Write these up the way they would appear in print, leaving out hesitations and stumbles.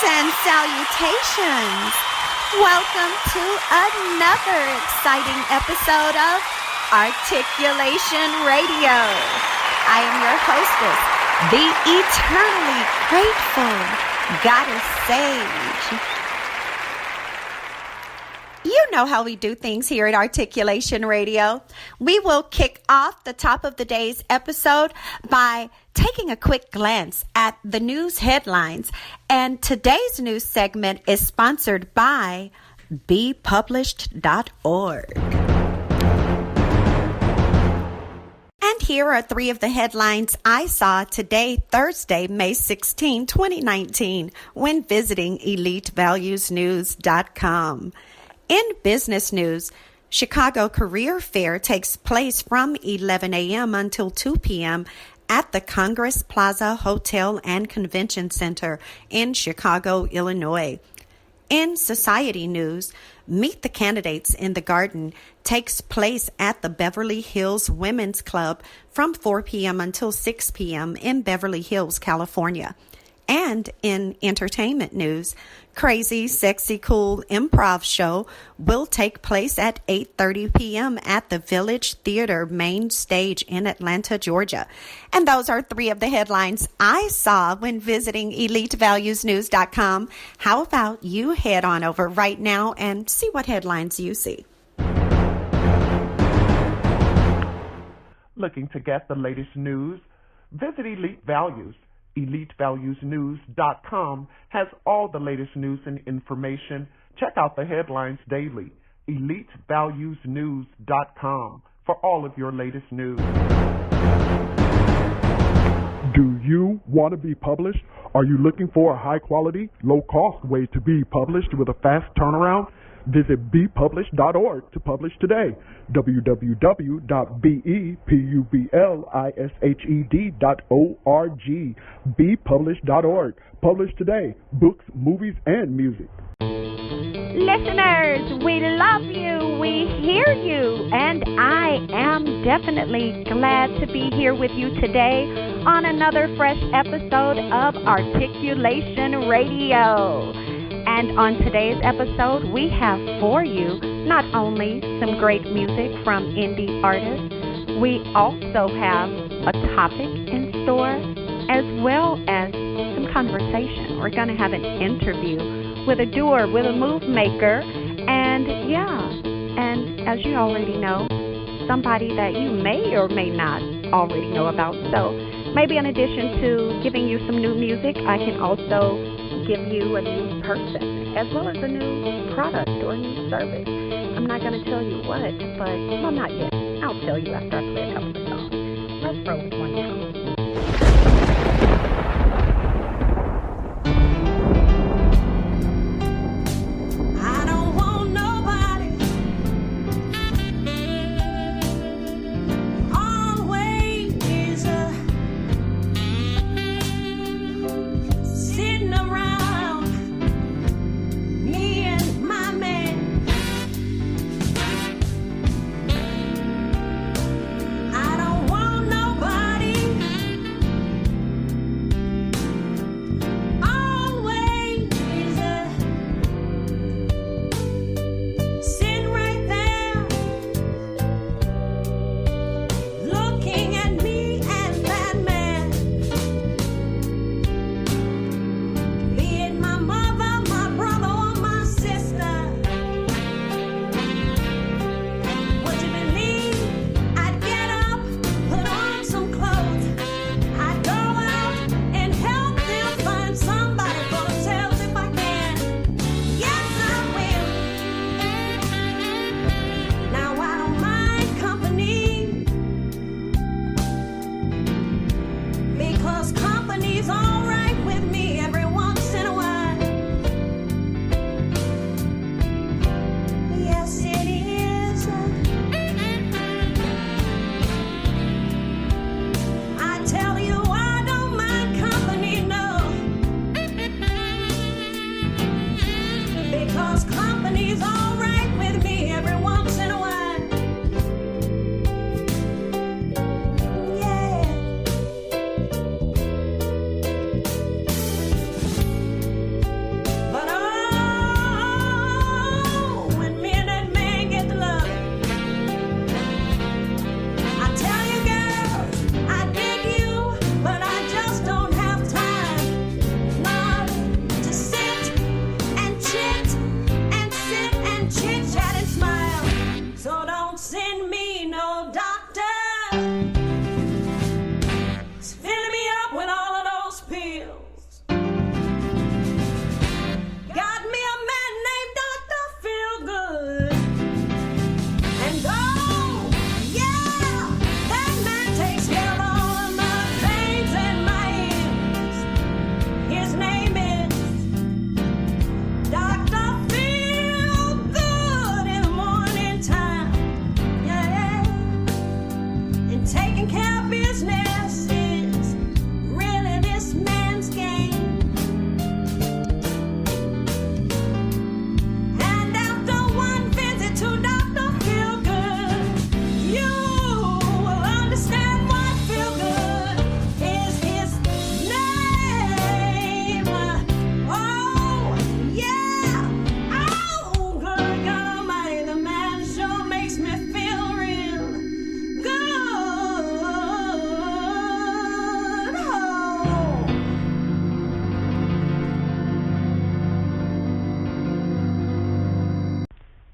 and salutations. Welcome to another exciting episode of ARTiculation Radio. I am your hostess, the eternally grateful Goddess Sage. You know how we do things here at ARTiculation Radio. We will kick off the top of the day's episode by taking a quick glance at the news headlines. And today's news segment is sponsored by bepublished.org. And here are three of the headlines I saw today, Thursday, May 16, 2019, when visiting elitevaluesnews.com. In business news, Chicago Career Fair takes place from 11 a.m. until 2 p.m. at the Congress Plaza Hotel and Convention Center in Chicago, Illinois. In society news, Meet the Candidates in the Garden takes place at the Beverly Hills Women's Club from 4 p.m. until 6 p.m. in Beverly Hills, California. And in entertainment news, Crazy Sexy Cool Improv Show will take place at 8:30 p.m. at the Village Theater main stage in Atlanta, Georgia. And those are three of the headlines I saw when visiting elitevaluesnews.com. How about you head on over right now and see what headlines you see? Looking to get the latest news? Visit Elite Values. EliteValuesNews.com has all the latest news and information. Check out the headlines daily. EliteValuesNews.com for all of your latest news. Do you want to be published? Are you looking for a high-quality, low-cost way to be published with a fast turnaround? Visit bepublished.org to publish today. www.bepublished.org. bepublished.org. Publish today. Books, movies, and music. Listeners, we love you, we hear you, and I am definitely glad to be here with you today on another fresh episode of ARTiculation Radio. And on today's episode, we have for you not only some great music from indie artists, we also have a topic in store as well as some conversation. We're going to have an interview with a doer, with a move maker, and as you already know, somebody that you may or may not already know about. So maybe in addition to giving you some new music, I can also give you a new person as well as a new product or a new service. I'm not going to tell you what, but, well, not yet. I'll tell you after I play a couple of songs. Let's roll with one now. I don't want nobody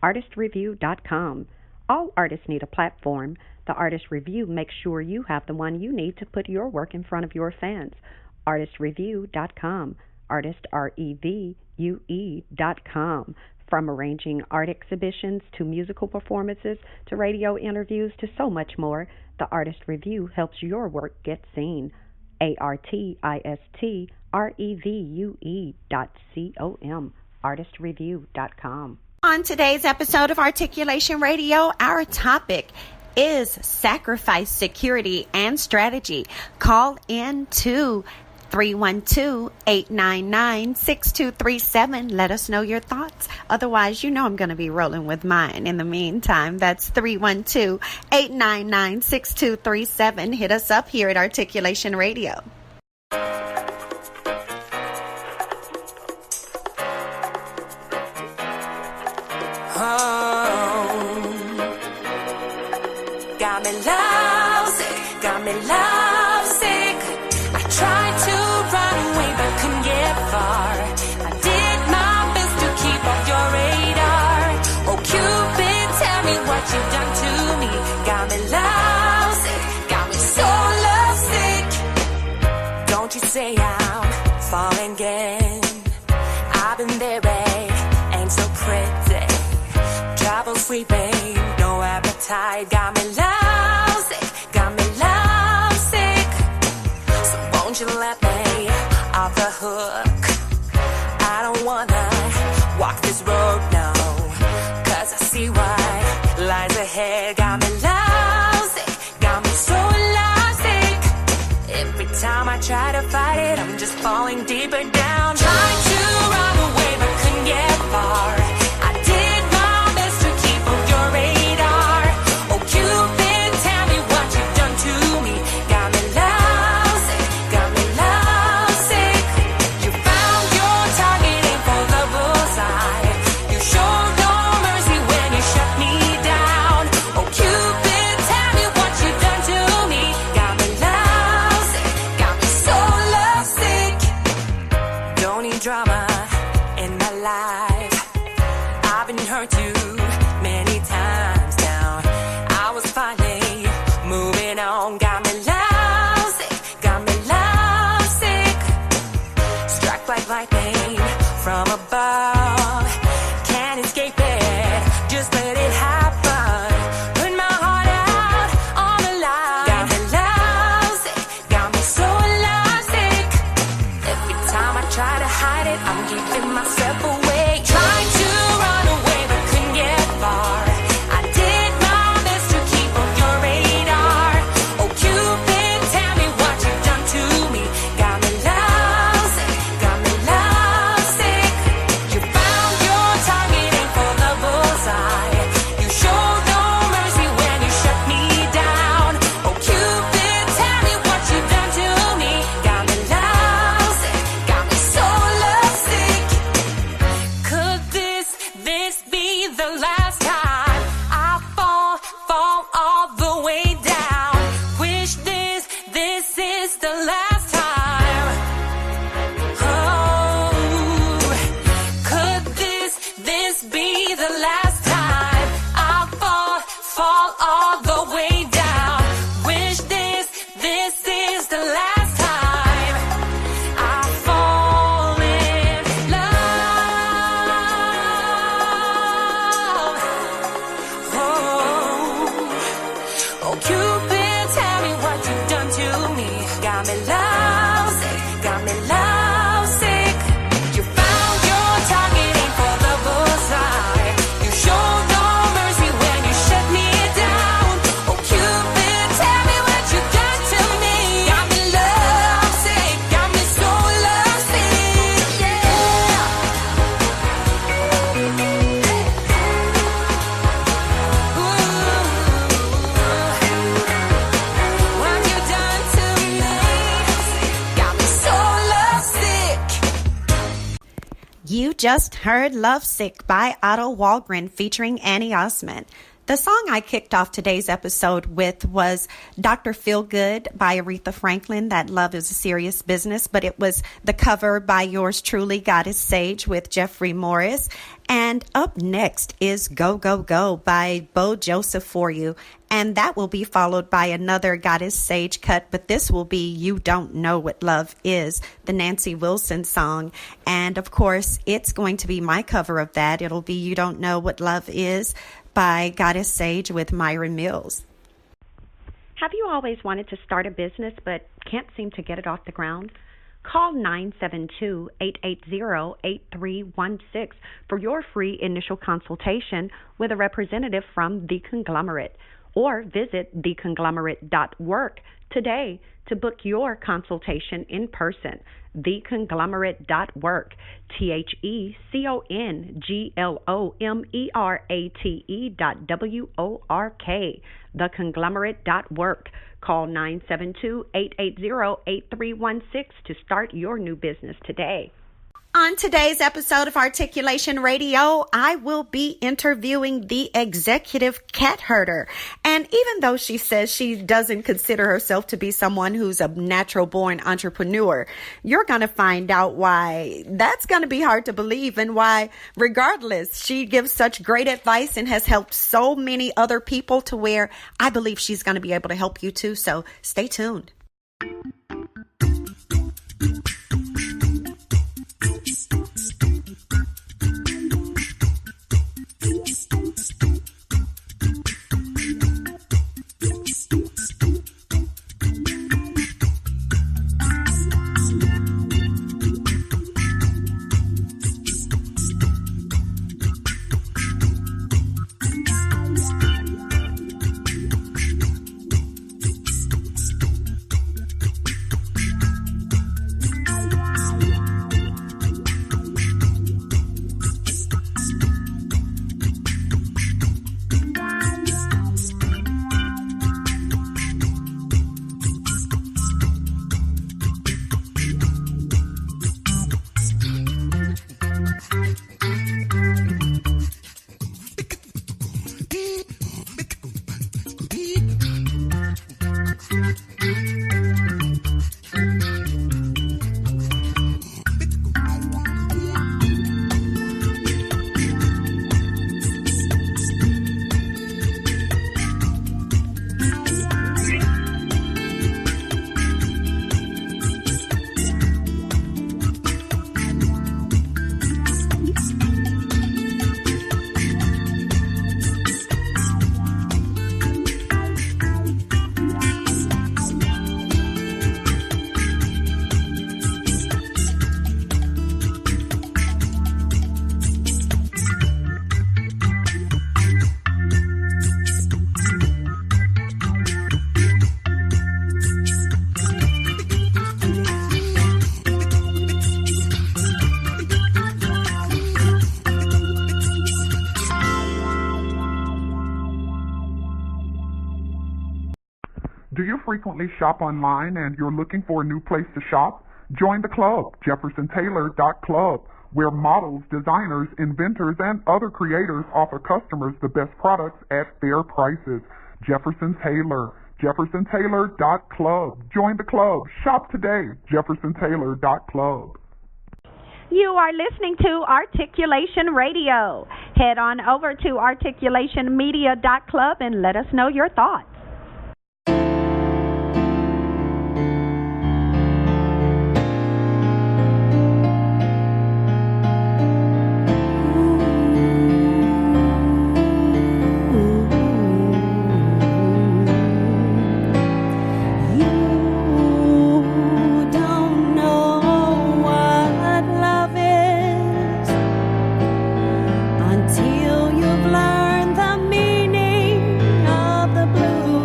ARTistreview.com. All artists need a platform. The Artist Review makes sure you have the one you need to put your work in front of your fans. ARTistreview.com. Artist, REVUE.com. From arranging art exhibitions to musical performances to radio interviews to so much more, the Artist Review helps your work get seen. ARTistrevue.com. ArtistReview.com. On today's episode of Articulation Radio, our topic is sacrifice, security, and strategy. Call in to 312-899-6237. Let us know your thoughts. Otherwise, you know I'm going to be rolling with mine. In the meantime, that's 312-899-6237. Hit us up here at Articulation Radio. Got me lovesick, got me lovesick. I tried to run away but couldn't get far. I did my best to keep off your radar. Oh Cupid, tell me what you've done to me. Got me lovesick, got me so lovesick. Don't you say I'm falling again. I've been there, babe, ain't so pretty. Trouble sleeping, no appetite. Got me lovesick, got me lovesick. So won't you let me off the hook? I don't wanna walk this road, no, 'cause I see what lies ahead. Got me lovesick, got me so lovesick. Every time I try to fight it, I'm just falling deeper down. Trying to run away but couldn't get far. I did my best to keep off your radar. Oh Cupid, tell me what you've done to me. Got me lovesick, got me lovesick. You found your target, aim for the bullseye. You showed no mercy when you shut me down. Oh Cupid, tell me what you've done to me. Got me lovesick, got me so lovesick. Don't need drama in my life. I've been hurt too many times now. I was finally moving on. Got me lovesick, got me lovesick. Struck like lightning from above. Can't escape it, just let it happen. Put my heart out on the line. Got me lovesick, got me so lovesick. Every time I try to hide it, I'm keeping myself away. Trying to run away but couldn't get far. I did my best to keep off your radar. Oh Cupid, tell me what you've done to me. Got me lovesick, got me lovesick. You found your target, aim for the bullseye. You showed no mercy when you shut me down. Oh Cupid, tell me what you've done to me. Got me lovesick, got me so lovesick. Could this be the last time I fall all the way down? Wish this is the last time. Oh, could this be the last time I fall all the way down? Wish this is the last time I fall in love. Oh Cupid, tell me what you've done to me. Got me lovesick, got me lovesick. You found your target, aim for the bullseye. You showed no mercy when you shut me down. Oh Cupid, tell me what you've done to me. Got me lovesick, got me so lovesick, yeah. What you done to me? Got me so lovesick. You just heard Lovesick by Otto Walgren featuring Annie Osmond. The song I kicked off today's episode with was Dr. Feelgood by Aretha Franklin, That Love is a Serious Business, but it was the cover by yours truly, Goddess Sage, with Jeffrey Morris. And up next is Go, Go, Go by Bo Joseph for you. And that will be followed by another Goddess Sage cut, but this will be You Don't Know What Love Is, the Nancy Wilson song. And of course, it's going to be my cover of that. It'll be You Don't Know What Love Is by Goddess Sage with Myron Mills. Have you always wanted to start a business but can't seem to get it off the ground? Call 972-880-8316 for your free initial consultation with a representative from The Conglomerate, or visit theconglomerate.work today to book your consultation in person. Theconglomerate.work, TheConglomerate.work, theconglomerate.work. Call 972-880-8316 to start your new business today. On today's episode of Articulation Radio, I will be interviewing the executive cat herder. And even though she says she doesn't consider herself to be someone who's a natural-born entrepreneur, you're going to find out why that's going to be hard to believe, and why, regardless, she gives such great advice and has helped so many other people, to where I believe she's going to be able to help you too. So stay tuned. Do you frequently shop online and you're looking for a new place to shop? Join the club, JeffersonTaylor.club, where models, designers, inventors, and other creators offer customers the best products at fair prices. Jefferson Taylor, JeffersonTaylor.club. Join the club. Shop today, JeffersonTaylor.club. You are listening to Articulation Radio. Head on over to articulationmedia.club and let us know your thoughts. Until you've learned the meaning of the blues.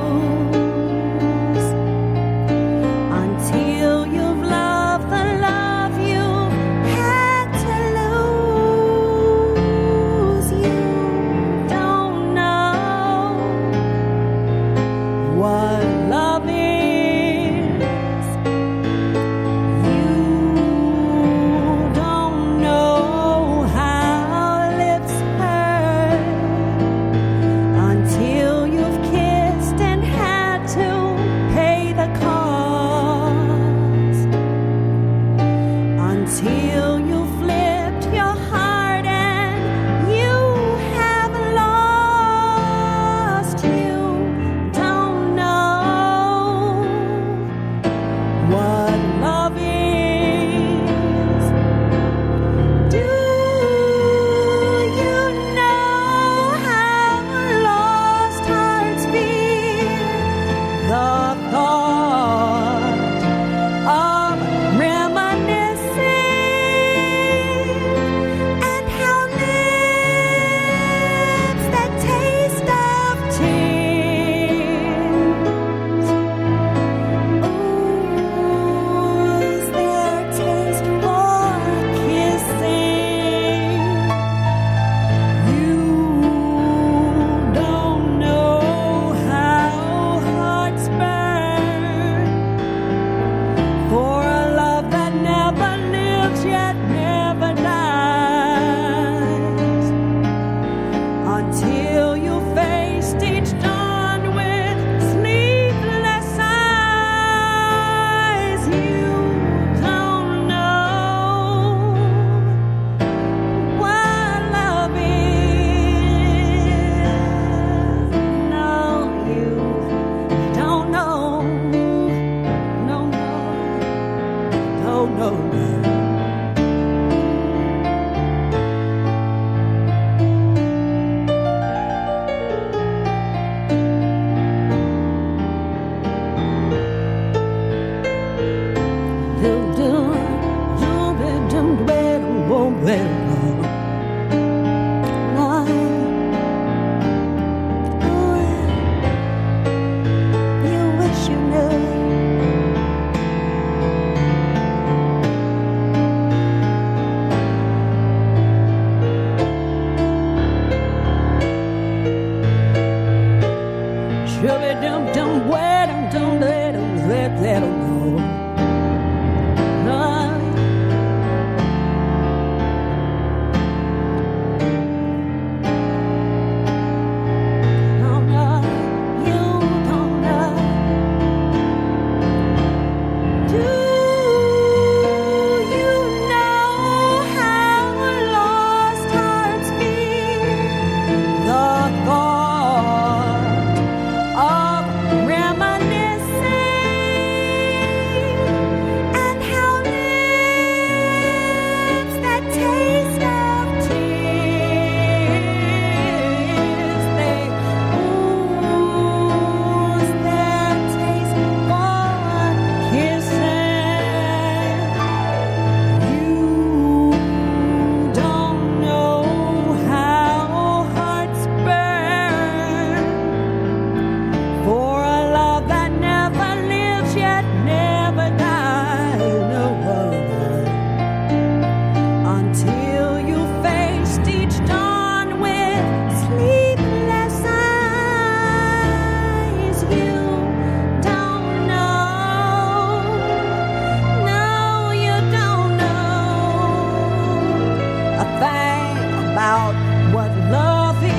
about what love is,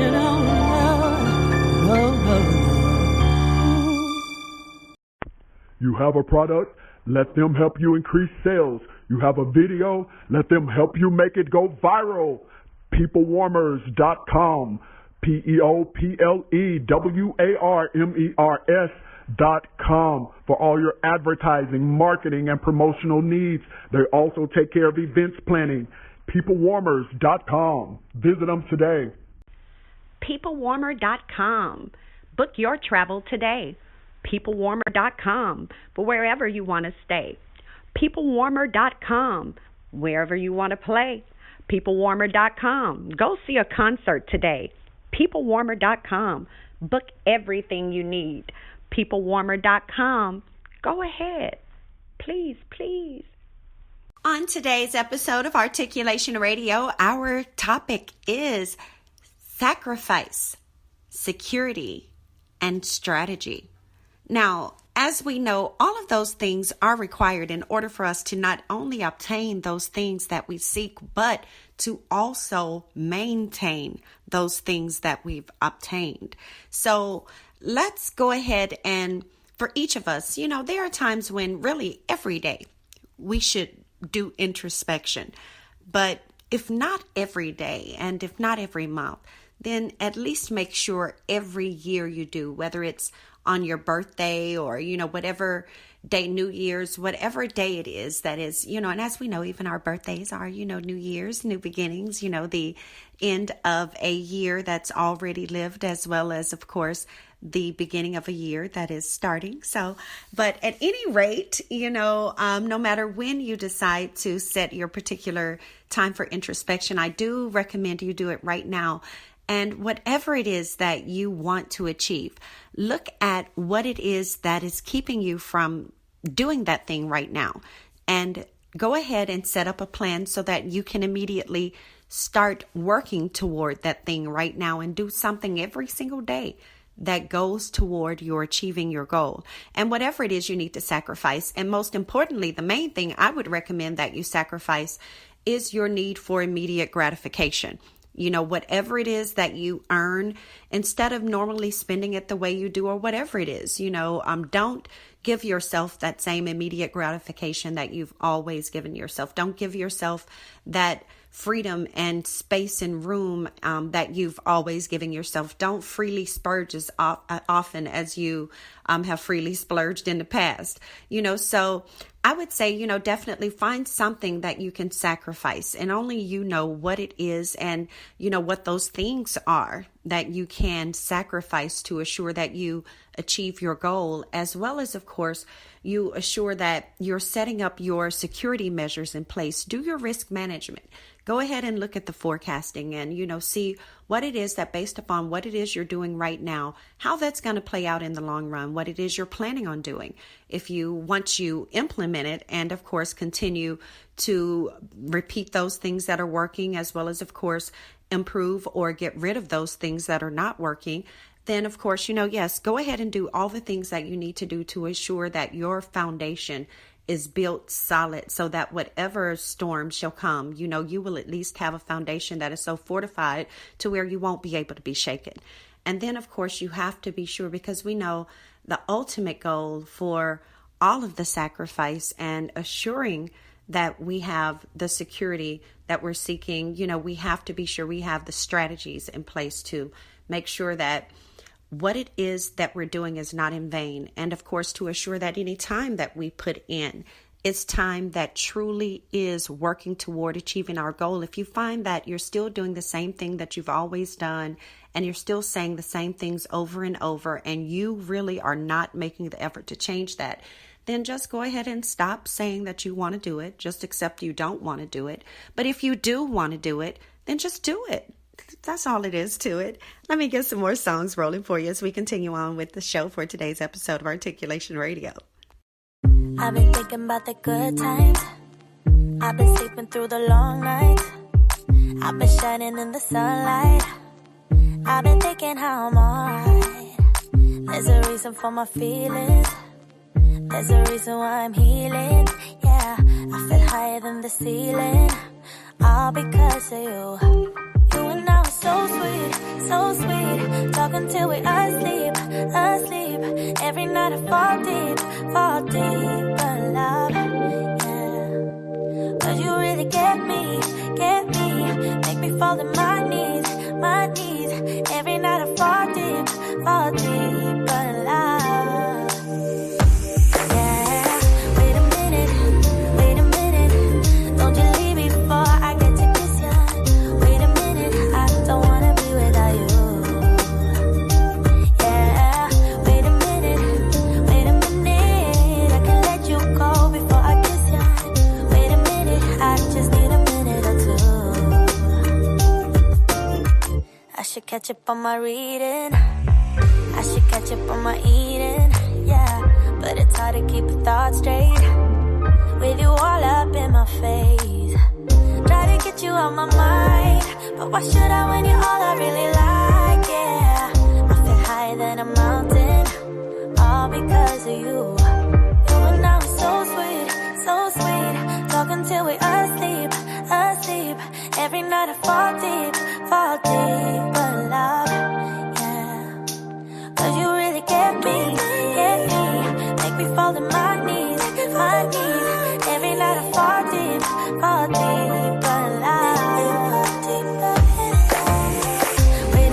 you know. You have a product, let them help you increase sales. You have a video, let them help you make it go viral. PeopleWarmers.com, PeopleWarmers.com for all your advertising, marketing, and promotional needs. They also take care of events planning. PeopleWarmers.com. Visit them today. PeopleWarmer.com. Book your travel today. PeopleWarmer.com for wherever you want to stay. PeopleWarmer.com, wherever you want to play. PeopleWarmer.com. Go see a concert today. PeopleWarmer.com. Book everything you need. PeopleWarmer.com. Go ahead. Please, please. On today's episode of Articulation Radio, our topic is sacrifice, security, and strategy. Now, as we know, all of those things are required in order for us to not only obtain those things that we seek, but to also maintain those things that we've obtained. So let's go ahead and for each of us, you know, there are times when really every day we should do introspection. But if not every day and if not every month, then at least make sure every year you do, whether it's on your birthday or, you know, whatever day, New Year's, whatever day it is that is, you know, and as we know, even our birthdays are, you know, New Year's, new beginnings, you know, the end of a year that's already lived, as well as, of course, the beginning of a year that is starting. So, but at any rate, you know, no matter when you decide to set your particular time for introspection, I do recommend you do it right now. And whatever it is that you want to achieve, look at what it is that is keeping you from doing that thing right now. And go ahead and set up a plan so that you can immediately start working toward that thing right now and do something every single day that goes toward your achieving your goal. And whatever it is you need to sacrifice. And most importantly, the main thing I would recommend that you sacrifice is your need for immediate gratification. You know, whatever it is that you earn, instead of normally spending it the way you do or whatever it is, you know, don't give yourself that same immediate gratification that you've always given yourself. Don't give yourself that freedom and space and room that you've always given yourself. Don't freely splurge as often as you have freely splurged in the past. You know, so I would say, you know, definitely find something that you can sacrifice, and only you know what it is and, you know, what those things are that you can sacrifice to assure that you achieve your goal, as well as, of course, you assure that you're setting up your security measures in place. Do your risk management. Go ahead and look at the forecasting and, you know, see what it is that based upon what it is you're doing right now, how that's going to play out in the long run, what it is you're planning on doing. If you, once you implement it and, of course, continue to repeat those things that are working, as well as, of course, improve or get rid of those things that are not working, then, of course, you know, yes, go ahead and do all the things that you need to do to ensure that your foundation is built solid, so that whatever storm shall come, you know, you will at least have a foundation that is so fortified to where you won't be able to be shaken. And then, of course, you have to be sure, because we know the ultimate goal for all of the sacrifice and assuring that we have the security that we're seeking, you know, we have to be sure we have the strategies in place to make sure that what it is that we're doing is not in vain. And of course, to assure that any time that we put in is time that truly is working toward achieving our goal. If you find that you're still doing the same thing that you've always done, and you're still saying the same things over and over, and you really are not making the effort to change that, then just go ahead and stop saying that you want to do it. Just accept you don't want to do it. But if you do want to do it, then just do it. That's all it is to it. Let me get some more songs rolling for you as we continue on with the show for today's episode of Articulation Radio. I've been thinking about the good times. I've been sleeping through the long nights. I've been shining in the sunlight. I've been thinking how I'm alright. There's a reason for my feelings. There's a reason why I'm healing. Yeah, I feel higher than the ceiling, all because of you. You and I were so sweet, so sweet. Talking till we asleep, asleep. Every night I fall deep, but love, yeah. Cause you really get me, make me fall to my knees, my knees. Every night I fall deep, but love, yeah. Wait a minute, don't you leave me before I get to kiss ya. Wait a minute, I don't wanna be without you. Yeah, wait a minute, I can let you go before I kiss ya. Wait a minute, I just need a minute or two. I should catch up on my reading, I should catch up on my eating, yeah. But it's hard to keep a thought straight with you all up in my face. Try to get you out my mind, but why should I when you're all I really like, yeah. I feel higher than a mountain, all because of you. You and I were so sweet, so sweet. Talking till we asleep, asleep. Every night I fall deep, but love, yeah. Cause you really get me, make me fall to my knees, my knees. Every night I fall deep, but love. Wait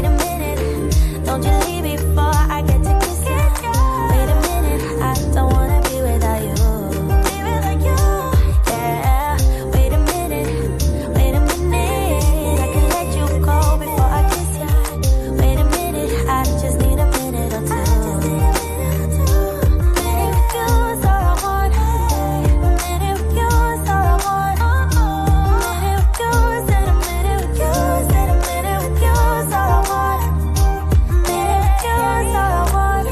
a minute, don't you leave me before I get to kiss you. Wait a minute, I don't wanna be without you. Yeah, wait a minute, I can let you go before I kiss you. Wait a minute, I just need a minute or two. Minute with you is all I want. Minute with you is all I want. Minute with you, said a minute with you, said a minute with you is all I want. Minute with you is all I want.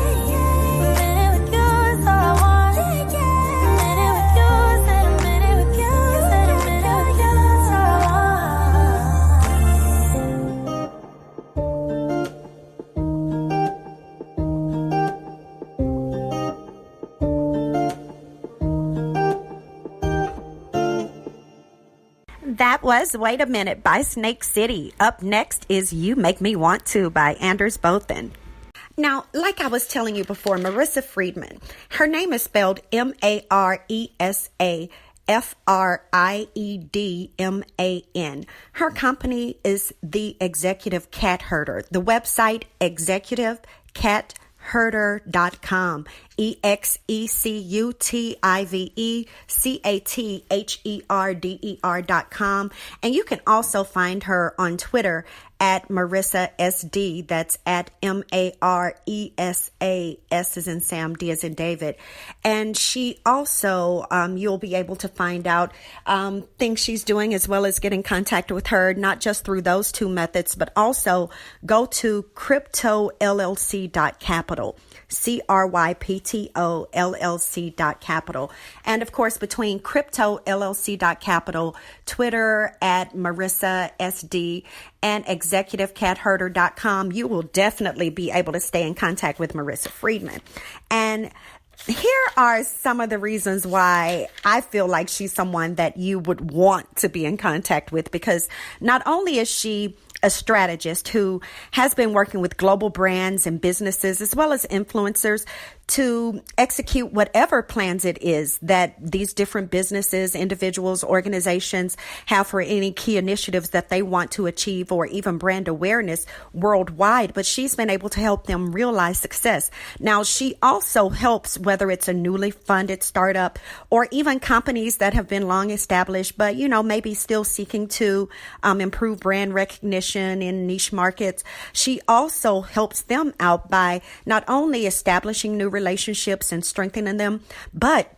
Minute with you is all I want. Minute with you, said a minute with you, said a minute with you is all I That was Wait a Minute by Snake City. Up next is You Make Me Want To by Anders Bothen. Now, like I was telling you before, Maresa Friedman, her name is spelled Maresa Friedman. Her company is The Executive Cat Herder. The website, executivecatheherder.com. EXECUTIVECATHERDER.com. And you can also find her on Twitter at Maresa SD. That's at MARESA, S as in Sam, D as in David. And she also, you'll be able to find out things she's doing as well as get in contact with her, not just through those two methods, but also go to cryptollc.capital. CRYPTOLLC.capital. And of course, between cryptollc.capital, Twitter at Maresa SD, and executivecatheherder.com, you will definitely be able to stay in contact with Maresa Friedman. And here are some of the reasons why I feel like she's someone that you would want to be in contact with, because not only is she a strategist who has been working with global brands and businesses as well as influencers to execute whatever plans it is that these different businesses, individuals, organizations have for any key initiatives that they want to achieve or even brand awareness worldwide. But she's been able to help them realize success. Now, she also helps, whether it's a newly funded startup or even companies that have been long established, but, you know, maybe still seeking to improve brand recognition in niche markets. She also helps them out by not only establishing new relationships and strengthening them, but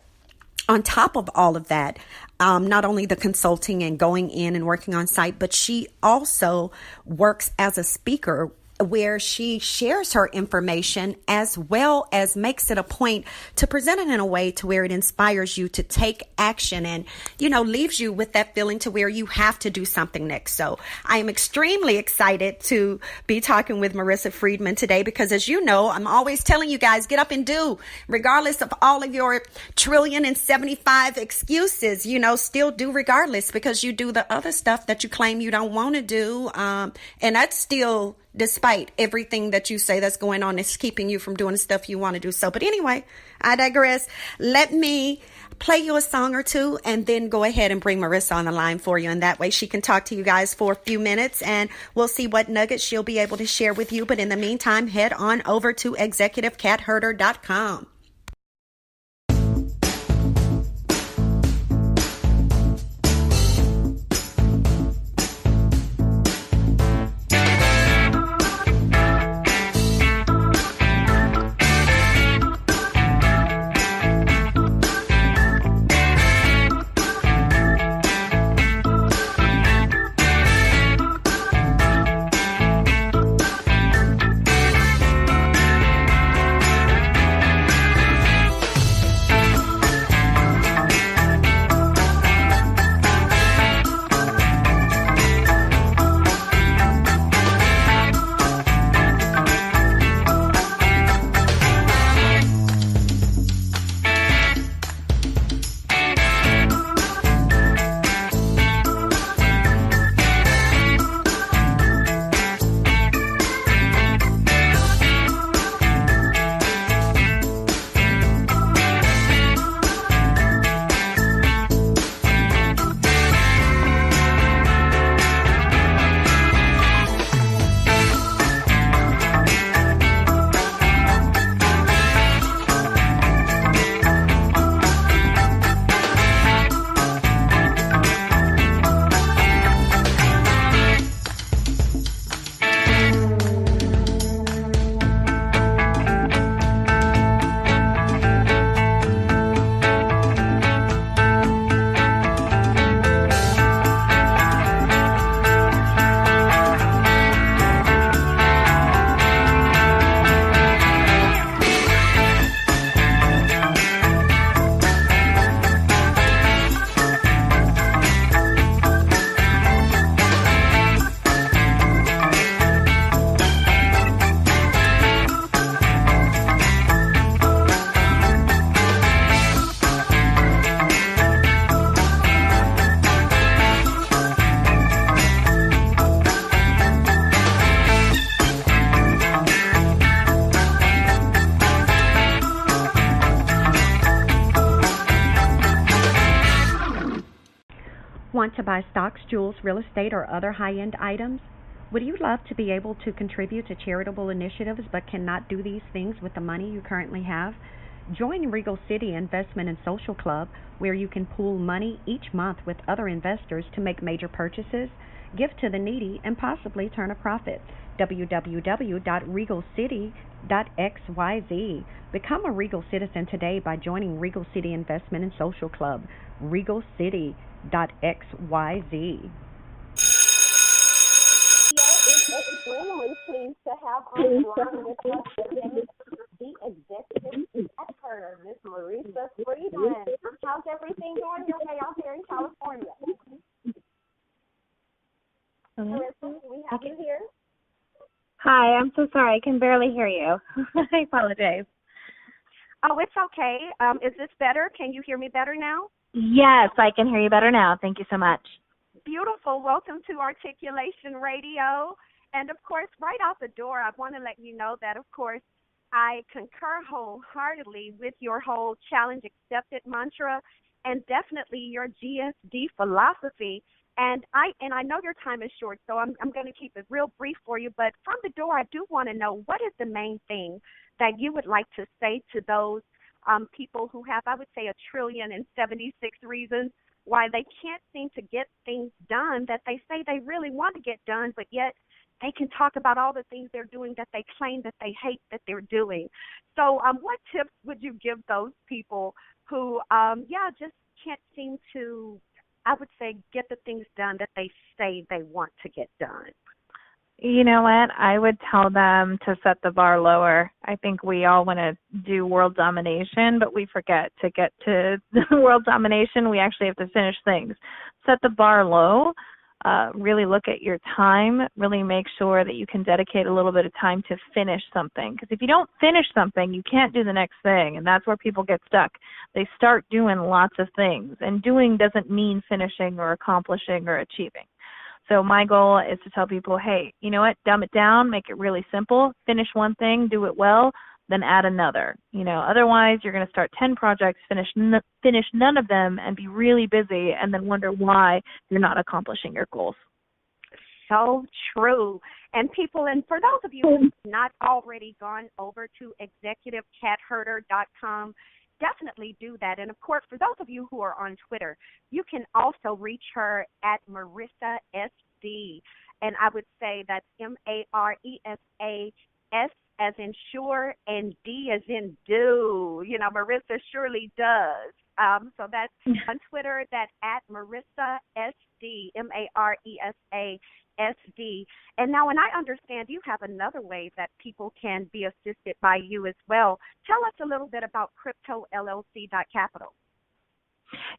on top of all of that, not only the consulting and going in and working on site, but she also works as a speaker where she shares her information as well as makes it a point to present it in a way to where it inspires you to take action and, leaves you with that feeling to where you have to do something next. So I am extremely excited to be talking with Maresa Friedman today because, as you know, I'm always telling you guys, get up and do, regardless of all of your 1,075,000,000 excuses, still do regardless because you do the other stuff that you claim you don't want to do. And that's still despite everything that you say that's going on is keeping you from doing the stuff you want to do. So, but anyway, I digress. Let me play you a song or two and then go ahead and bring Maresa on the line for you. And that way she can talk to you guys for a few minutes and we'll see what nuggets she'll be able to share with you. But in the meantime, head on over to executivecatherder.com. Want to buy stocks, jewels, real estate, or other high-end items? Would you love to be able to contribute to charitable initiatives but cannot do these things with the money you currently have? Join Regal City Investment and Social Club, where you can pool money each month with other investors to make major purchases, give to the needy, and possibly turn a profit. www.regalcity.xyz. Become a Regal citizen today by joining Regal City Investment and Social Club. regalcity.xyz. It's extremely pleased to have on the line with us today the executive editor, Miss Maresa Friedman. How's everything going your way out there in California? Maresa, do we have you here? Hi, I'm so sorry. I can barely hear you. I apologize. Oh, it's okay. Is this better? Can you hear me better now? Yes, I can hear you better now. Thank you so much. Beautiful. Welcome to Articulation Radio. And, of course, right out the door, I want to let you know that, of course, I concur wholeheartedly with your whole challenge accepted mantra and definitely your GSD philosophy. And I know your time is short, so I'm going to keep it real brief for you. But from the door, I do want to know, what is the main thing that you would like to say to those people who have, I would say, 1,076 reasons why they can't seem to get things done that they say they really want to get done, but yet they can talk about all the things they're doing that they claim that they hate that they're doing. So what tips would you give those people who, just can't seem to, I would say, get the things done that they say they want to get done? You know what? I would tell them to set the bar lower. I think we all want to do world domination, but we forget to get to world domination. We actually have to finish things. Set the bar low. Really look at your time. Really make sure that you can dedicate a little bit of time to finish something. Because if you don't finish something, you can't do the next thing, and that's where people get stuck. They start doing lots of things, and doing doesn't mean finishing or accomplishing or achieving. So my goal is to tell people, hey, you know what, dumb it down, make it really simple, finish one thing, do it well, then add another. Otherwise you're going to start 10 projects, finish none of them, and be really busy, and then wonder why you're not accomplishing your goals. So true. And for those of you who have not already gone over to executivecatherder.com, definitely do that. And, of course, for those of you who are on Twitter, you can also reach her at Maresa SD. And I would say that's Maresa, S as in sure, and D as in do. Maresa surely does. So that's on Twitter, that's at Maresa SD, Maresa SD. And now, and I understand you have another way that people can be assisted by you as well. Tell us a little bit about CryptoLLC.capital.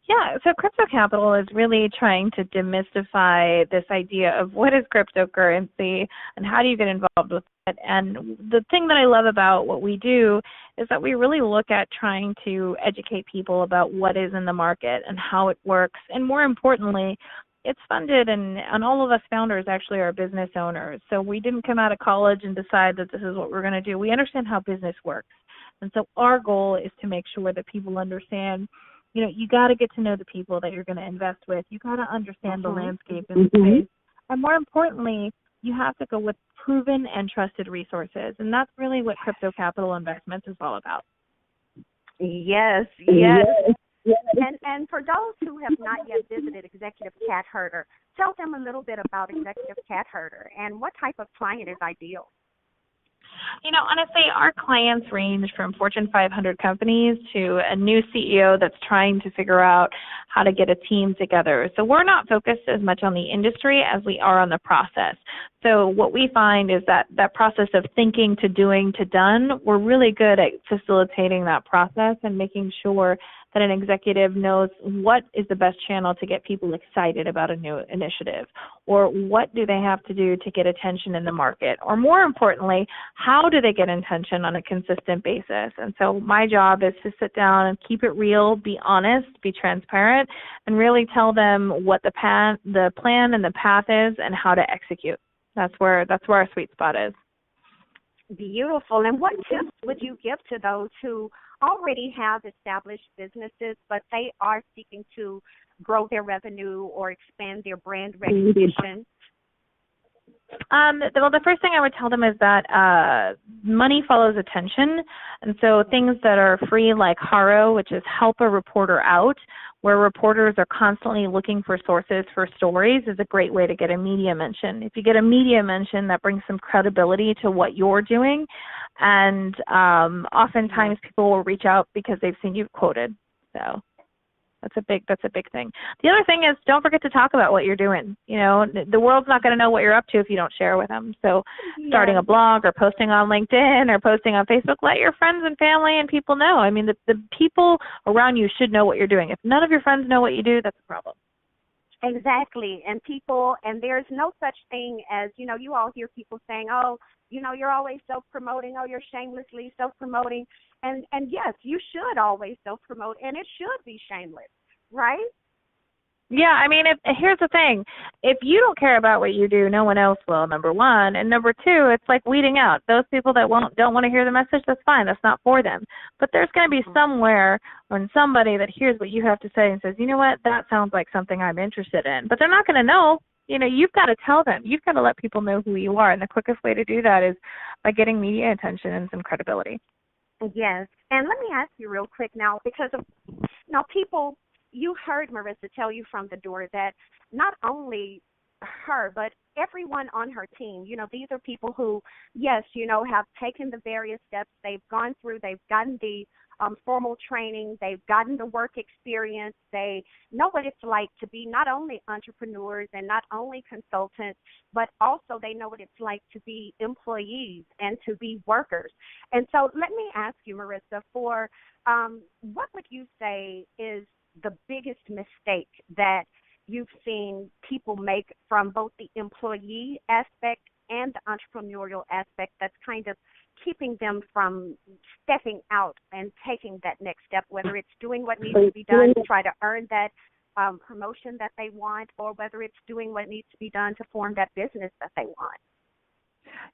Yeah, so Crypto Capital is really trying to demystify this idea of what is cryptocurrency and how do you get involved with it. And the thing that I love about what we do is that we really look at trying to educate people about what is in the market and how it works. And more importantly, it's funded, and all of us founders actually are business owners. So we didn't come out of college and decide that this is what we're going to do. We understand how business works. And so our goal is to make sure that people understand, you got to get to know the people that you're going to invest with. You got to understand the landscape in the space. And more importantly, you have to go with proven and trusted resources. And that's really what Crypto Capital Investments is all about. Yes. And for those who have not yet visited Executive Cat Herder, tell them a little bit about Executive Cat Herder and what type of client is ideal. Honestly, our clients range from Fortune 500 companies to a new CEO that's trying to figure out how to get a team together. So we're not focused as much on the industry as we are on the process. So what we find is that process of thinking to doing to done, we're really good at facilitating that process and making sure that an executive knows what is the best channel to get people excited about a new initiative, or what do they have to do to get attention in the market, or more importantly, how do they get attention on a consistent basis. And so my job is to sit down and keep it real, be honest, be transparent, and really tell them what the plan and the path is and how to execute. That's where our sweet spot is. Beautiful. And what tips would you give to those who already have established businesses, but they are seeking to grow their revenue or expand their brand recognition? Well, the first thing I would tell them is that money follows attention. And so things that are free, like Haro, which is help a reporter out, where reporters are constantly looking for sources for stories, is a great way to get a media mention. If you get a media mention, that brings some credibility to what you're doing. And oftentimes people will reach out because they've seen you quoted. So that's a big thing. The other thing is, don't forget to talk about what you're doing. The world's not going to know what you're up to if you don't share with them. So starting a blog or posting on LinkedIn or posting on Facebook, let your friends and family and people know. I mean, the people around you should know what you're doing. If none of your friends know what you do, that's a problem. Exactly. And there's no such thing as, you all hear people saying, oh, you're always self-promoting, oh, you're shamelessly self-promoting. And yes, you should always self-promote, and it should be shameless, right? Yeah, I mean, here's the thing. If you don't care about what you do, no one else will, number one. And number two, it's like weeding out. Those people that don't want to hear the message, that's fine. That's not for them. But there's going to be somewhere or somebody that hears what you have to say and says, you know what, that sounds like something I'm interested in. But they're not going to know. You've got to tell them. You've got to let people know who you are. And the quickest way to do that is by getting media attention and some credibility. Yes. And let me ask you real quick now, because people, you heard Maresa tell you from the door that not only her, but everyone on her team, these are people who, yes, have taken the various steps. They've gone through, they've gotten the formal training. They've gotten the work experience. They know what it's like to be not only entrepreneurs and not only consultants, but also they know what it's like to be employees and to be workers. And so let me ask you, Maresa, for what would you say is the biggest mistake that you've seen people make from both the employee aspect and the entrepreneurial aspect that's kind of keeping them from stepping out and taking that next step, whether it's doing what needs to be done to try to earn that promotion that they want, or whether it's doing what needs to be done to form that business that they want?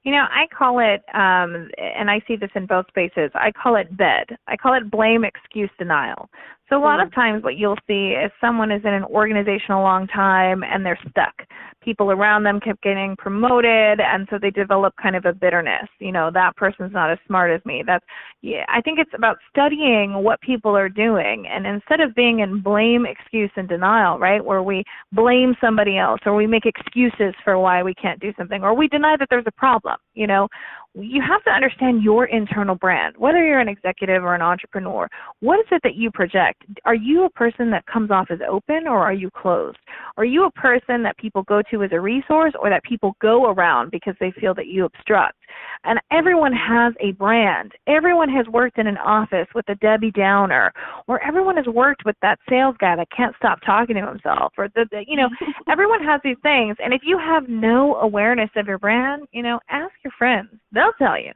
You know, I call it, and I see this in both spaces, I call it BED. I call it blame, excuse, denial. So a lot of times what you'll see is someone is in an organization a long time and they're stuck. People around them kept getting promoted, and so they develop kind of a bitterness. You know, that person's not as smart as me. I think it's about studying what people are doing, and instead of being in blame, excuse, and denial, right, where we blame somebody else or we make excuses for why we can't do something or we deny that there's a problem, you know, you have to understand your internal brand. Whether you're an executive or an entrepreneur, what is it that you project? Are you a person that comes off as open, or are you closed? Are you a person that people go to as a resource, or that people go around because they feel that you obstruct? And everyone has a brand. Everyone has worked in an office with a Debbie Downer, or everyone has worked with that sales guy that can't stop talking to himself, or you know, everyone has these things. And if you have no awareness of your brand, you know, ask your friends. They'll tell you.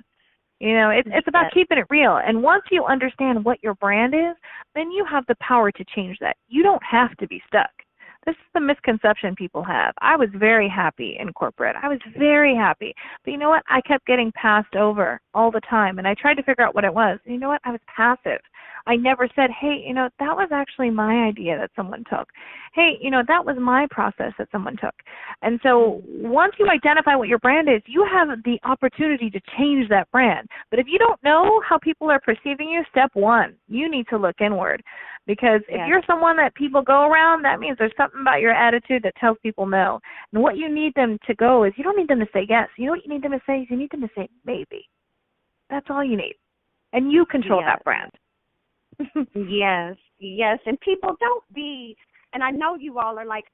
You know, it's about keeping it real. And once you understand what your brand is, then you have the power to change that. You don't have to be stuck. This is the misconception people have. I was very happy in corporate. I was very happy. But you know what? I kept getting passed over all the time, and I tried to figure out what it was. And you know what? I was passive. I never said, hey, you know, that was actually my idea that someone took. Hey, you know, that was my process that someone took. And so once you identify what your brand is, you have the opportunity to change that brand. But if you don't know how people are perceiving you, step one, you need to look inward. Because if you're someone that people go around, that means there's something about your attitude that tells people no. And what you need them to go is, you don't need them to say yes. You know what you need them to say is you need them to say maybe. That's all you need. And you control that brand. Yes. And people don't be, and I know you all are like,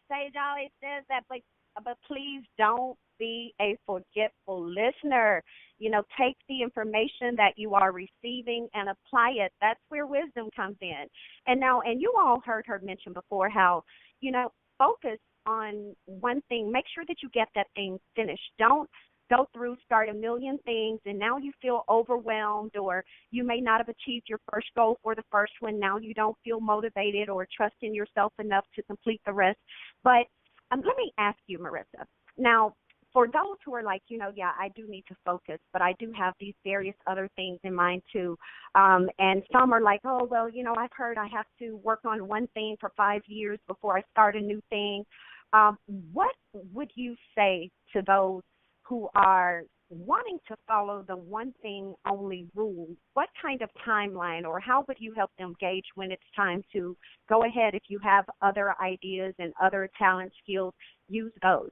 Sage always says that, but please don't be a forgetful listener. You know, take the information that you are receiving and apply it. That's where wisdom comes in. And you all heard her mention before how, you know, focus on one thing. Make sure that you get that thing finished. Don't go through, start a million things, and now you feel overwhelmed, or you may not have achieved your first goal for the first one. Now you don't feel motivated or trust in yourself enough to complete the rest. But let me ask you, Maresa, now, for those who are like, you know, I do need to focus, but I do have these various other things in mind too. And some are like, oh, well, you know, I've heard I have to work on one thing for 5 years before I start a new thing. What would you say to those who are wanting to follow the one thing only rule? What kind of timeline, or how would you help them gauge when it's time to go ahead? If you have other ideas and other talent skills, use those.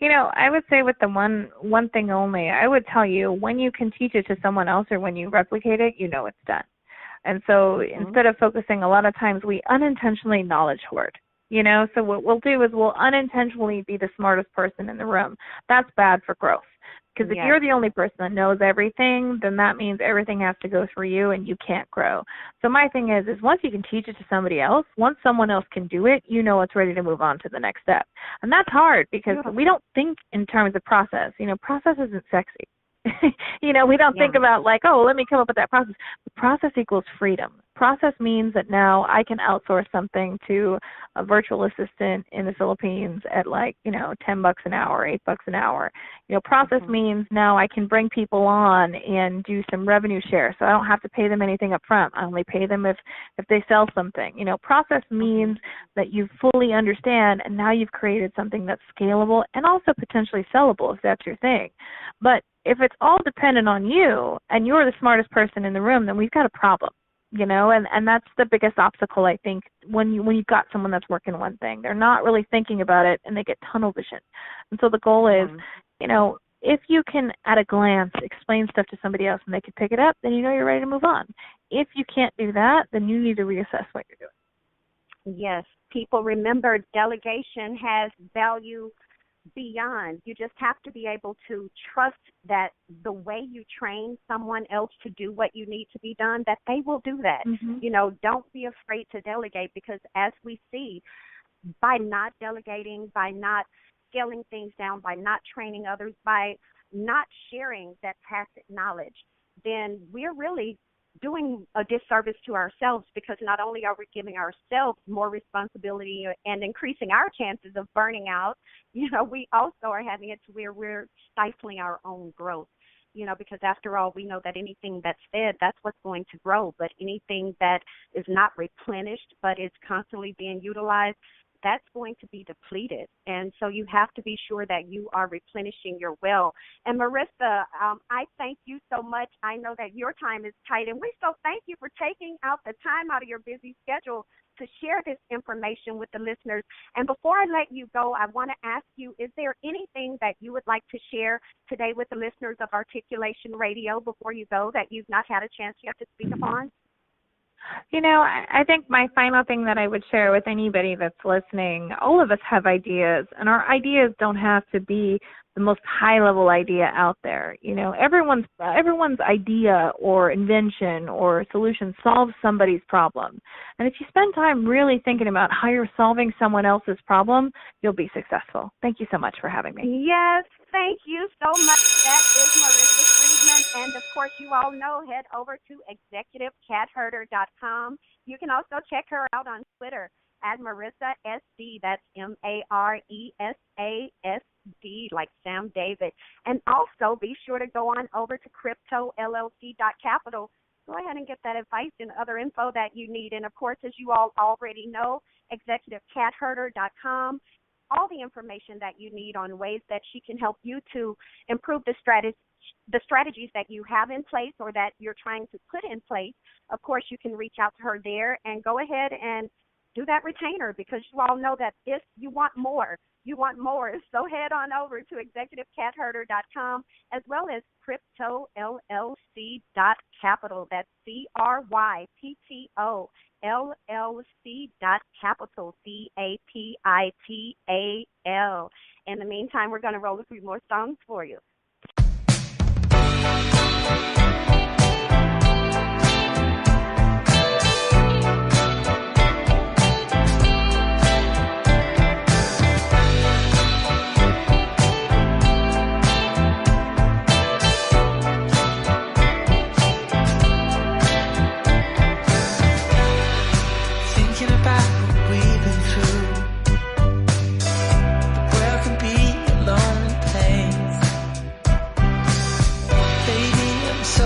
You know, I would say with the one thing only, I would tell you, when you can teach it to someone else or when you replicate it, you know it's done. And so instead of focusing, a lot of times we unintentionally knowledge hoard. You know, so what we'll do is we'll unintentionally be the smartest person in the room. That's bad for growth. Because if you're the only person that knows everything, then that means everything has to go through you and you can't grow. So my thing is once you can teach it to somebody else, once someone else can do it, you know it's ready to move on to the next step. And that's hard because we don't think in terms of process. You know, process isn't sexy. You know, we don't think about like, oh, let me come up with that process. The process equals freedom. Process means that now I can outsource something to a virtual assistant in the Philippines at like, you know, $10 an hour, $8 an hour. You know, process means now I can bring people on and do some revenue share, so I don't have to pay them anything up front. I only pay them if they sell something. You know, process means that you fully understand, and now you've created something that's scalable and also potentially sellable if that's your thing. But if it's all dependent on you and you're the smartest person in the room, then we've got a problem. You know, and that's the biggest obstacle, I think, when you've got someone that's working one thing. They're not really thinking about it, and they get tunnel vision. And so the goal is, you know, If you can, at a glance, explain stuff to somebody else and they can pick it up, then you know you're ready to move on. If you can't do that, then you need to reassess what you're doing. Yes. People, remember, delegation has value beyond. You just have to be able to trust that the way you train someone else to do what you need to be done, that they will do that. You know, don't be afraid to delegate, because as we see, by not delegating, by not scaling things down, by not training others, by not sharing that tacit knowledge, then we're really doing a disservice to ourselves, because not only are we giving ourselves more responsibility and increasing our chances of burning out, you know, we also are having it to where we're stifling our own growth, you know, because after all, we know that anything that's fed, that's what's going to grow. But anything that is not replenished but is constantly being utilized, that's going to be depleted. And so you have to be sure that you are replenishing your well. And Maresa, I thank you so much. I know that your time is tight, and we so thank you for taking out the time out of your busy schedule to share this information with the listeners. And before I let you go, I want to ask you, is there anything that you would like to share today with the listeners of Articulation Radio before you go that you've not had a chance yet to speak upon? You know, I think my final thing that I would share with anybody that's listening, all of us have ideas, and our ideas don't have to be the most high-level idea out there. You know, everyone's idea or invention or solution solves somebody's problem. And if you spend time really thinking about how you're solving someone else's problem, you'll be successful. Thank you so much for having me. Yes, thank you so much. That is Maresa Friedman. And, of course, you all know, head over to executivecatherder.com. You can also check her out on Twitter at Maresa SD. That's MaresaSD, like Sam David. And also be sure to go on over to CryptoLLC.capital. Go ahead and get that advice and other info that you need. And, of course, as you all already know, ExecutiveCatHerder.com. All the information that you need on ways that she can help you to improve the strategies that you have in place or that you're trying to put in place. Of course, you can reach out to her there and go ahead and do that retainer, because you all know that if you want more, So head on over to ExecutiveCatHerder.com as well as CryptoLLC.capital. That's CryptoLLC.capital, CAPITAL. In the meantime, we're going to roll a few more songs for you. So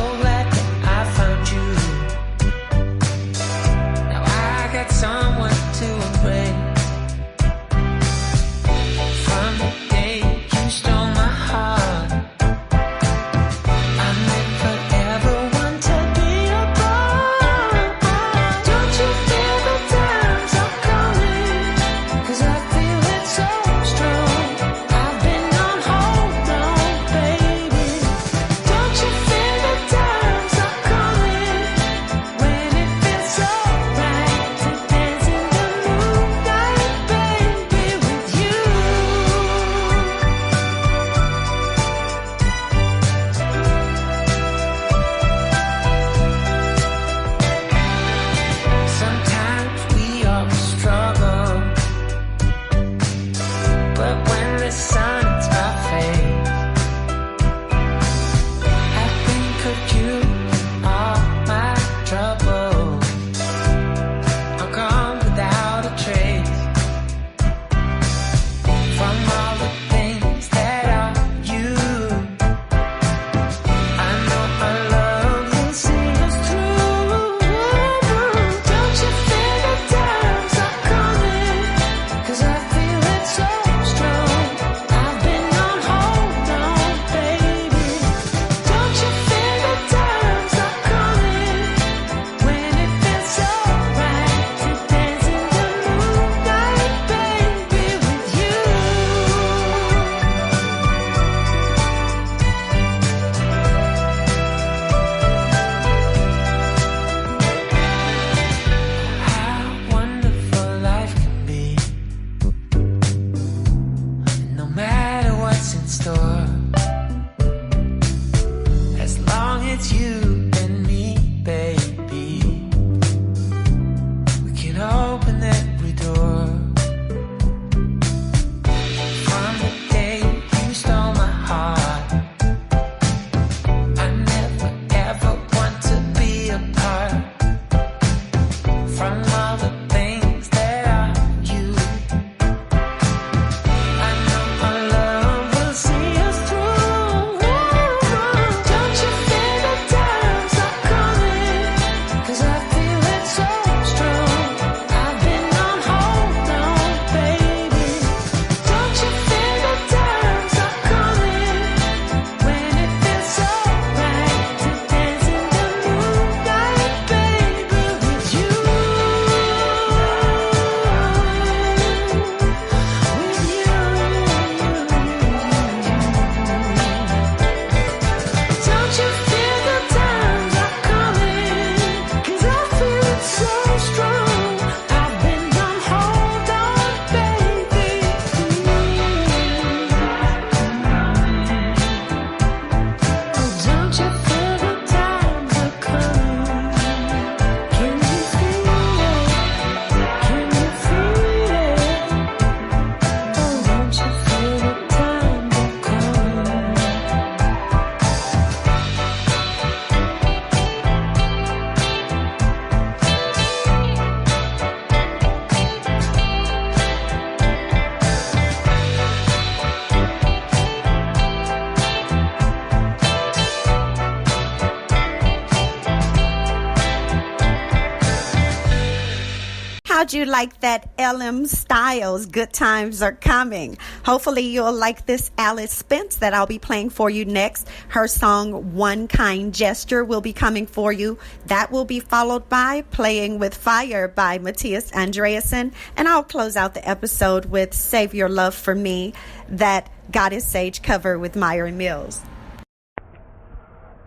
How'd you like that LM Styles, Good Times Are Coming? Hopefully you'll like this Alice Spence that I'll be playing for you next. Her song, One Kind Gesture, will be coming for you. That will be followed by Playing with Fire by Matthias Andreasen. And I'll close out the episode with Save Your Love for Me, that Goddess Sage cover with Myron Mills.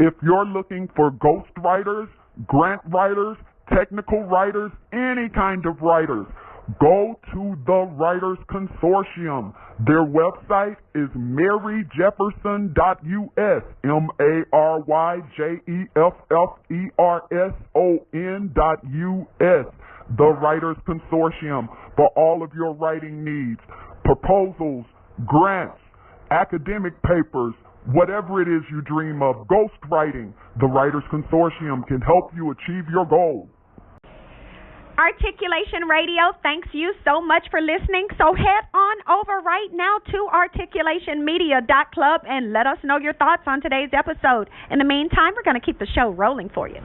If you're looking for ghostwriters, grant writers, technical writers, any kind of writers, go to the Writers Consortium. Their website is maryjefferson.us, MaryJefferson.us, the Writers Consortium, for all of your writing needs, proposals, grants, academic papers, whatever it is you dream of, ghostwriting. The Writers Consortium can help you achieve your goals. Articulation Radio, thanks you so much for listening. So head on over right now to articulationmedia.club and let us know your thoughts on today's episode. In the meantime, we're going to keep the show rolling for you.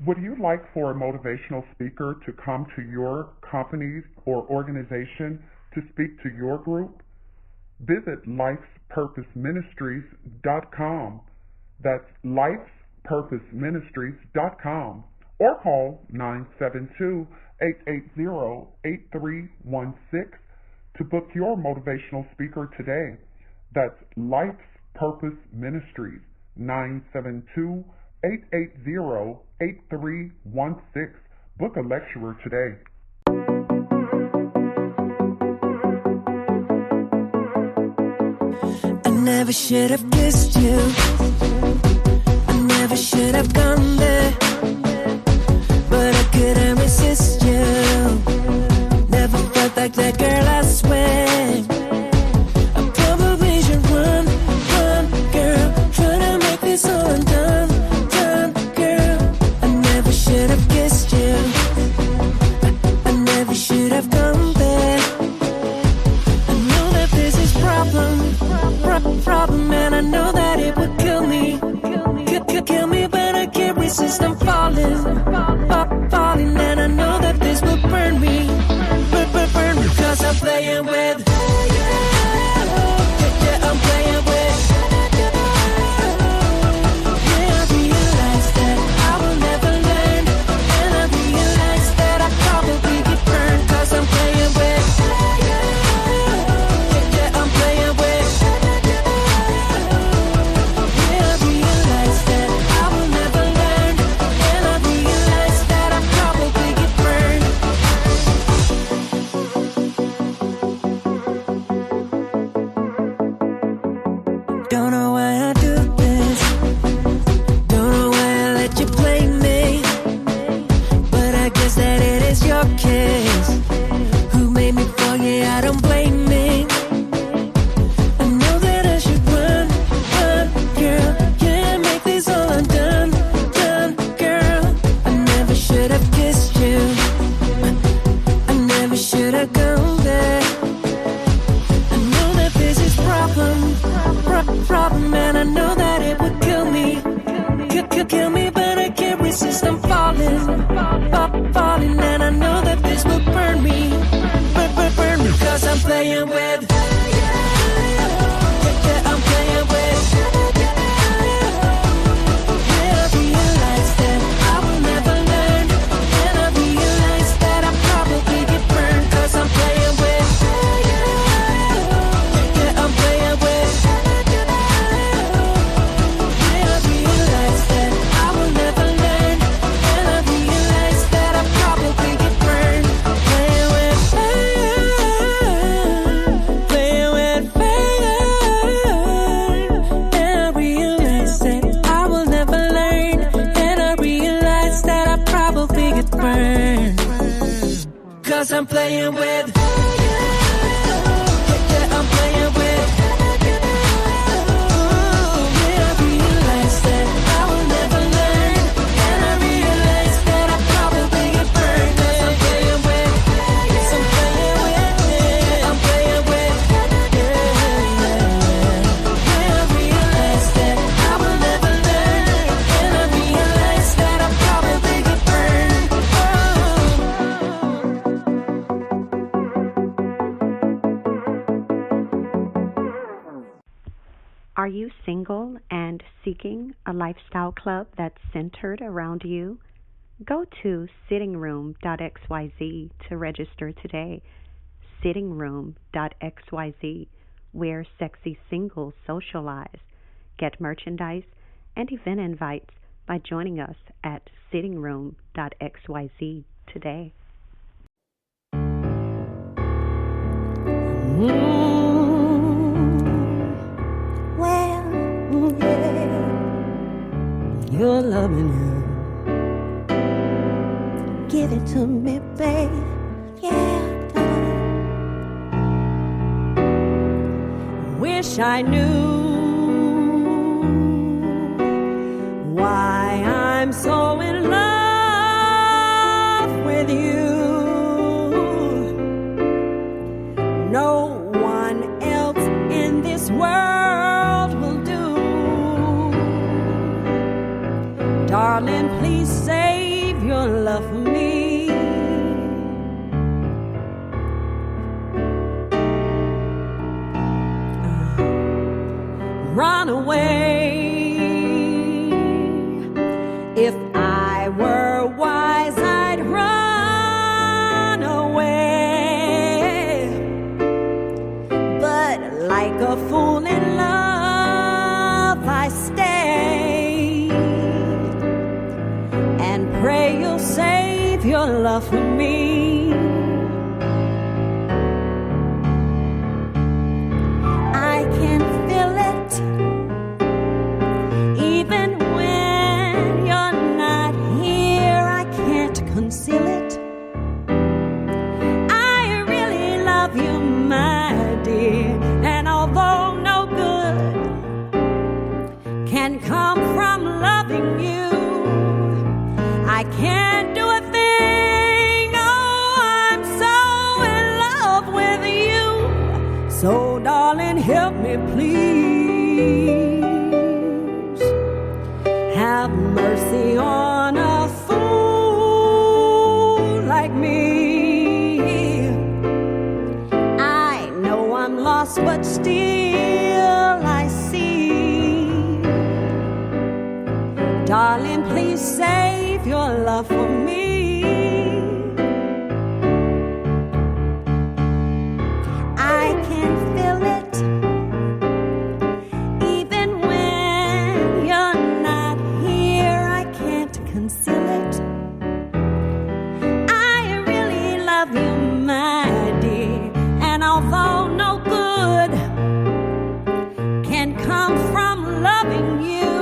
Would you like for a motivational speaker to come to your company or organization to speak to your group? Visit lifespurposeministries.com. That's lifespurposeministries.com, or call 972-880-8316 to book your motivational speaker today. That's Life's Purpose Ministries, 972-880-8316. Book a lecturer today. I never should have kissed you. I never should have gone there, but I couldn't resist you. Never felt like that girl, I swear. I probably should run, girl. Try to make this all undone, girl. I never should have kissed you. I never should have gone there. I know that this is problem, and I know that it would kill me, kill me, but I can't resist. I'm falling. playing with. Yeah, I'm playing with. And I realize that I will never learn. And I realize that I probably get burned. 'Cause I'm playing with. Yeah, I'm playing with. And I realize that I will never learn. And I realize that I probably get burned. Playing with fire. Playing with fire. And I realize that I will never learn. And I realize that I probably get burned. 'Cause I'm playing with. Yeah, I'm playing with. And I realize that I will never learn. And I realize that I probably get burned. 'Cause I'm playing with. Yes, I'm playing with. Yeah, I'm playing with. Yeah. And I realize that I will never learn. And I realize that I probably get burned. Are you single and seeking a lifestyle club that's centered around you? Go to sittingroom.xyz to register today. Sittingroom.xyz, where sexy singles socialize. Get merchandise and event invites by joining us at sittingroom.xyz today. Well, yeah, you're loving her. Give it to me, babe. Yeah. Wish I knew why I'm so in love with you. No one else in this world will do. Darling, please save your love for me. Run away. If I were wise, I'd run away. But like a fool in love, I stay and pray you'll save your love for me. I can feel it, even when you're not here. I can't conceal it. I really love you, my dear, and although no good can come from loving you, I can't do a thing. Oh, I'm so in love with you. So, darling, help me, please. Have mercy on a fool like me. I know I'm lost, but still I see. Darling, please save your love for me. I can feel it, even when you're not here. I can't conceal it. I really love you, my dear, and although no good can come from loving you,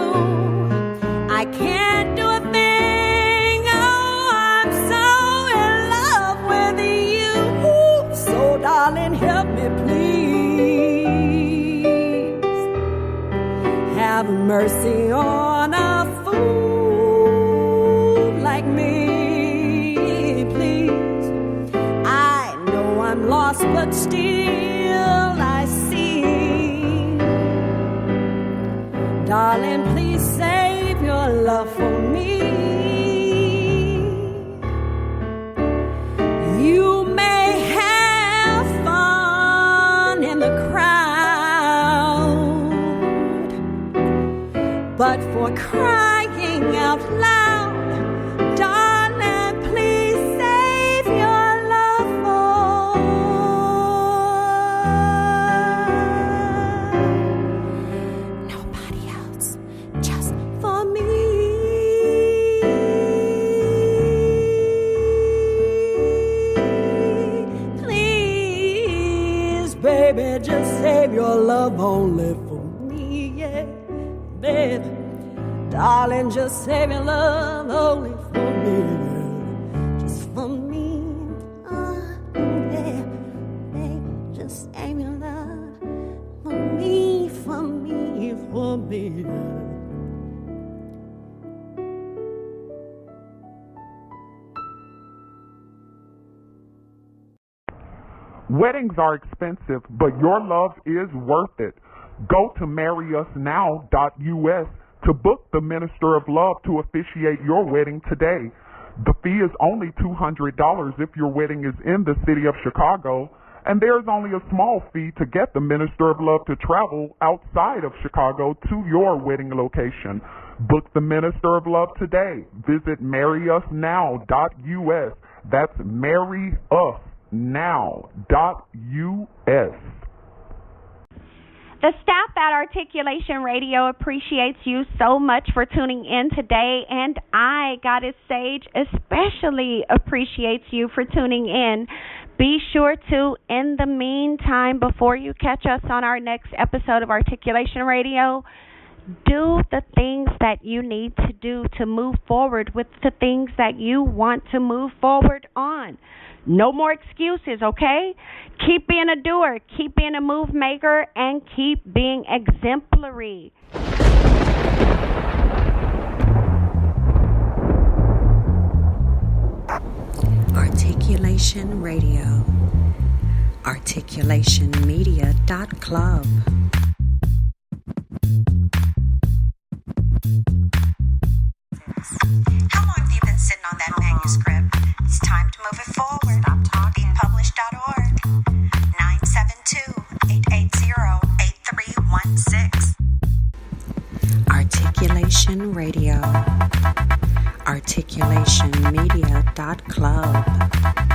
I can't do a thing. Oh, I'm so in love with you. So, darling, help me, please. Have mercy on a fool like me, please. I know I'm lost, but still I see. Darling, please save your love for me. You may have fun but for crying out loud, darling, please save your love for nobody else, just for me. Please, baby, just save your love only for me, yeah, baby. Darling, just save your love only for me, yeah. Just for me, yeah, baby, just save your love for me, for me, for me, yeah. Weddings are expensive, but your love is worth it. Go to marryusnow.us to book the Minister of Love to officiate your wedding today. The fee is only $200 if your wedding is in the city of Chicago, and there's only a small fee to get the Minister of Love to travel outside of Chicago to your wedding location. Book the Minister of Love today. Visit marryusnow.us. That's marryusnow.us. The staff at Articulation Radio appreciates you so much for tuning in today, and I, Goddess Sage, especially appreciates you for tuning in. Be sure to, in the meantime, before you catch us on our next episode of Articulation Radio, do the things that you need to do to move forward with the things that you want to move forward on. No more excuses, okay? Keep being a doer, keep being a move maker, and keep being exemplary. Articulation Radio. Articulationmedia.club. How long have you been sitting on that manuscript? It's time to move it forward. BePublished.org. 972-880-8316. Articulation Radio. Articulationmedia.club.